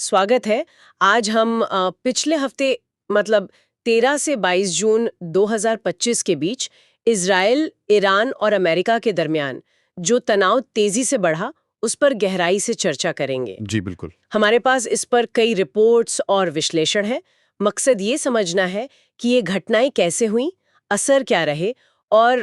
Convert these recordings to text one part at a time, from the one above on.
स्वागत है। आज हम पिछले हफ्ते मतलब 13 से 22 जून 2025 के बीच इज़राइल, ईरान और अमेरिका के दरमियान जो तनाव तेजी से बढ़ा, उस पर गहराई से चर्चा करेंगे। जी बिल्कुल। हमारे पास इस पर कई रिपोर्ट्स और विश्लेषण है। मकसद ये समझना है कि ये घटनाएं कैसे हुई, असर क्या रहे और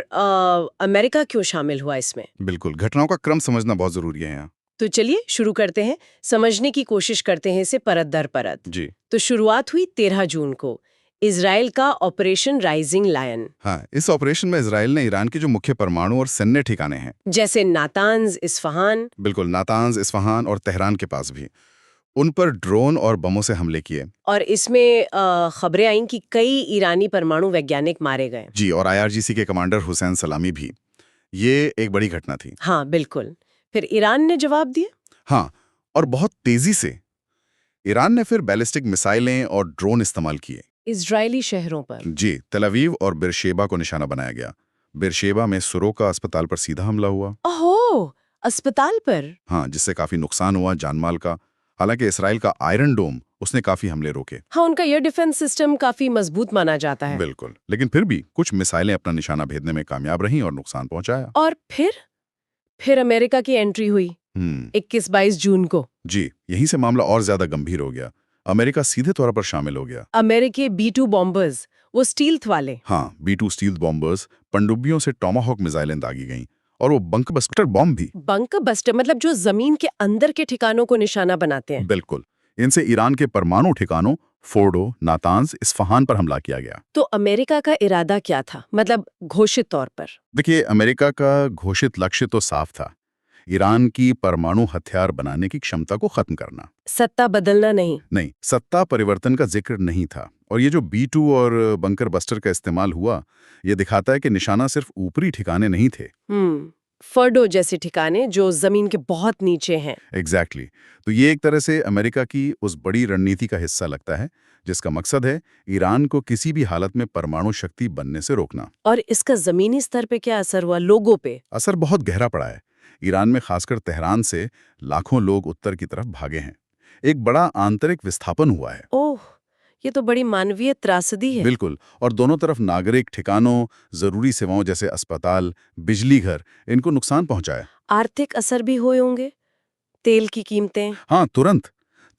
अमेरिका क्यों शामिल हुआ इसमें। बिल्कुल, घटनाओं का क्रम समझना बहुत जरूरी है यहाँ। तो चलिए शुरू करते हैं, समझने की कोशिश करते हैं इसे परत दर परत। जी तो शुरुआत हुई 13 जून को, इजराइल का ऑपरेशन राइजिंग लायन। हाँ, इस ऑपरेशन में इजराइल ने ईरान के जो मुख्य परमाणु और सैन्य ठिकाने हैं, जैसे नातान्ज, इस्फहान। बिल्कुल नातांज, इस्फहान और तेहरान के पास भी, उन पर ड्रोन और बमों से हमले किए। और इसमें खबरें आईं कि कई ईरानी परमाणु वैज्ञानिक मारे गए। जी, और IRGC के कमांडर हुसैन सलामी भी। ये एक बड़ी घटना थी। हाँ बिल्कुल। फिर ईरान ने जवाब दिया। हाँ, और बहुत तेजी से ईरान ने फिर बैलिस्टिक मिसाइलें और ड्रोन इस्तेमाल किए। इजरायली शहरों पर। जी, तेल अवीव और बेरशेबा को निशाना बनाया गया। बेरशेबा में सुरोका अस्पताल पर सीधा हमला हुआ। ओहो, अस्पताल पर। हाँ, जिससे काफी नुकसान हुआ जानमाल का। हालांकि इसराइल का आयरन डोम उसने काफी हमले रोके। हाँ, उनका एयर डिफेंस सिस्टम काफी मजबूत माना जाता है। बिल्कुल, लेकिन फिर भी कुछ मिसाइलें अपना निशाना भेदने में कामयाब रहीं और नुकसान पहुंचाया। और फिर अमेरिका की एंट्री हुई 21-22 जून को। जी, यहीं से मामला और ज्यादा गंभीर हो गया। अमेरिका सीधे तौर पर शामिल हो गया। अमेरिकी B-2 बॉम्बर्स, वो स्टील्थ वाले। हाँ, B-2 स्टील्थ बॉम्बर्स, पनडुब्बियों से टॉमाहॉक मिसाइलें दागी गईं और वो बंकर बस्टर बॉम्ब भी। बंकर बस्टर मतलब जो जमीन के अंदर के ठिकानों को निशाना बनाते हैं। बिल्कुल, इनसे ईरान के परमाणु ठिकानों फोर्डो, नातांज, इस्फहान पर हमला किया गया। तो अमेरिका का इरादा क्या था, मतलब घोषित तौर पर? देखिए, अमेरिका का घोषित लक्ष्य तो साफ था, ईरान की परमाणु हथियार बनाने की क्षमता को खत्म करना। सत्ता बदलना नहीं। नहीं, सत्ता परिवर्तन का जिक्र नहीं था। और ये जो B-2 और बंकर बस्टर का इस्तेमाल हुआ, ये दिखाता है कि निशाना सिर्फ ऊपरी ठिकाने नहीं थे। फर्डो जैसे ठिकाने जो जमीन के बहुत नीचे हैं। एग्जैक्टली। तो ये एक तरह से अमेरिका की उस बड़ी रणनीति का हिस्सा लगता है, जिसका मकसद है ईरान को किसी भी हालत में परमाणु शक्ति बनने से रोकना। और इसका जमीनी स्तर पे क्या असर हुआ, लोगों पे? असर बहुत गहरा पड़ा है। ईरान में खासकर तेहरान से लाखों लोग उत्तर की तरफ भागे हैं। एक बड़ा आंतरिक विस्थापन हुआ है। ओह, ये तो बड़ी मानवीय त्रासदी है। बिल्कुल, और दोनों तरफ नागरिक ठिकानों, जरूरी सेवाओं जैसे अस्पताल, बिजली घर, इनको नुकसान पहुंचाया। आर्थिक असर भी हुए होंगे, तेल की कीमतें। हाँ, तुरंत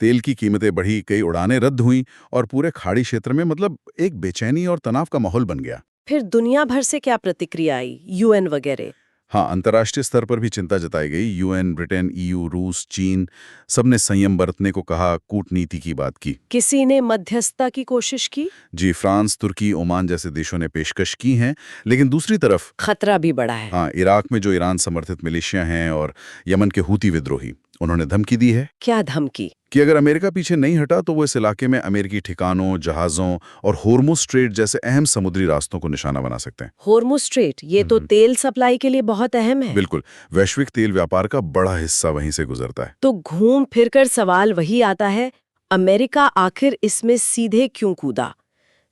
तेल की कीमतें बढ़ी, कई उड़ानें रद्द हुईं और पूरे खाड़ी क्षेत्र में मतलब एक बेचैनी और तनाव का माहौल बन गया। फिर दुनिया भर से क्या प्रतिक्रिया आई, UN वगैरह? हाँ, अंतर्राष्ट्रीय स्तर पर भी चिंता जताई गई। UN, ब्रिटेन, EU, रूस, चीन, सबने संयम बरतने को कहा, कूटनीति की बात की। किसी ने मध्यस्थता की कोशिश की? जी, फ्रांस, तुर्की, ओमान जैसे देशों ने पेशकश की हैं, लेकिन दूसरी तरफ खतरा भी बढ़ा है। हाँ, इराक में जो ईरान समर्थित मिलिशिया हैं और यमन के हूती विद्रोही, उन्होंने धमकी दी है क्या धमकी? कि अगर अमेरिका पीछे नहीं हटा तो वो इस इलाके में अमेरिकी ठिकानों, जहाज़ों और होर्मुज स्ट्रेट जैसे अहम समुद्री रास्तों को निशाना बना सकते हैं। होर्मुज स्ट्रेट, ये तो तेल सप्लाई के लिए बहुत अहम है। बिल्कुल, वैश्विक तेल व्यापार का बड़ा हिस्सा वहीं से गुजरता है। तो घूम फिर कर सवाल वही आता है, अमेरिका आखिर इसमें सीधे क्यों कूदा?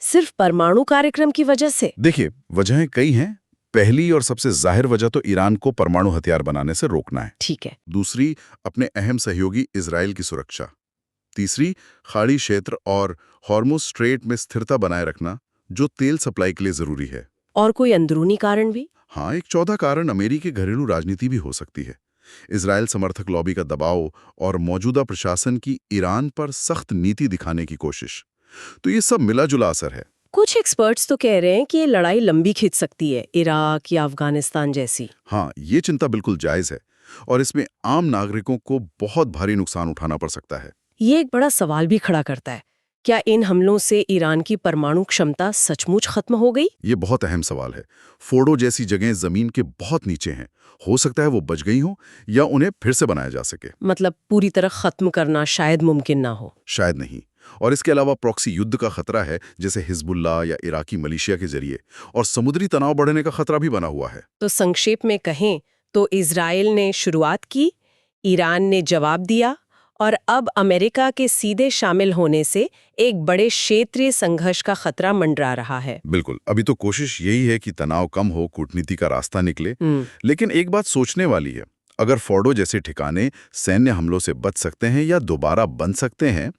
सिर्फ परमाणु कार्यक्रम की वजह से? देखिए, वजहें कई हैं। पहली और सबसे जाहिर वजह तो ईरान को परमाणु हथियार बनाने से रोकना है। ठीक है। दूसरी, अपने अहम सहयोगी इजराइल की सुरक्षा। तीसरी, खाड़ी क्षेत्र और हॉर्मुज स्ट्रेट में स्थिरता बनाए रखना, जो तेल सप्लाई के लिए जरूरी है। और कोई अंदरूनी कारण भी? हाँ, एक चौथा कारण अमेरिकी घरेलू राजनीति भी हो सकती है। इजराइल समर्थक लॉबी का दबाव और मौजूदा प्रशासन की ईरान पर सख्त नीति दिखाने की कोशिश। तो ये सब मिला जुला असर है। कुछ एक्सपर्ट्स तो कह रहे हैं कि ये लड़ाई लंबी खिंच सकती है, इराक या अफगानिस्तान जैसी। हाँ, ये चिंता बिल्कुल जायज है और इसमें आम नागरिकों को बहुत भारी नुकसान उठाना पड़ सकता है। ये एक बड़ा सवाल भी खड़ा करता है, क्या इन हमलों से ईरान की परमाणु क्षमता सचमुच खत्म हो गई? ये बहुत अहम सवाल है। फोर्डो जैसी जगहें जमीन के बहुत नीचे हैं। हो सकता है वो बच गई हों या उन्हें फिर से बनाया जा सके। मतलब पूरी तरह खत्म करना शायद मुमकिन ना हो। शायद नहीं। और इसके अलावा प्रॉक्सी युद्ध का खतरा है, जैसे हिजबुल्लाह या इराकी मलेशिया के जरिए, और समुद्री तनाव बढ़ने का खतरा भी बना हुआ है। तो संक्षेप में कहें तो इजराइल ने शुरुआत की, ईरान ने जवाब दिया, और अब अमेरिका के सीधे शामिल होने से एक बड़े क्षेत्रीय संघर्ष का खतरा मंडरा रहा है। बिल्कुल, अभी तो कोशिश यही है कि तनाव कम हो, कूटनीति का रास्ता निकले। लेकिन एक बात सोचने वाली है, अगर फोर्डो जैसे ठिकाने सैन्य हमलों से बच सकते हैं या दोबारा बन सकते हैं,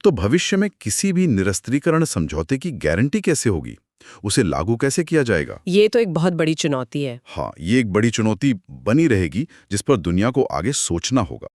तो भविष्य में किसी भी निरस्त्रीकरण समझौते की गारंटी कैसे होगी? उसे लागू कैसे किया जाएगा? ये तो एक बहुत बड़ी चुनौती है। हाँ, ये एक बड़ी चुनौती बनी रहेगी जिस पर दुनिया को आगे सोचना होगा।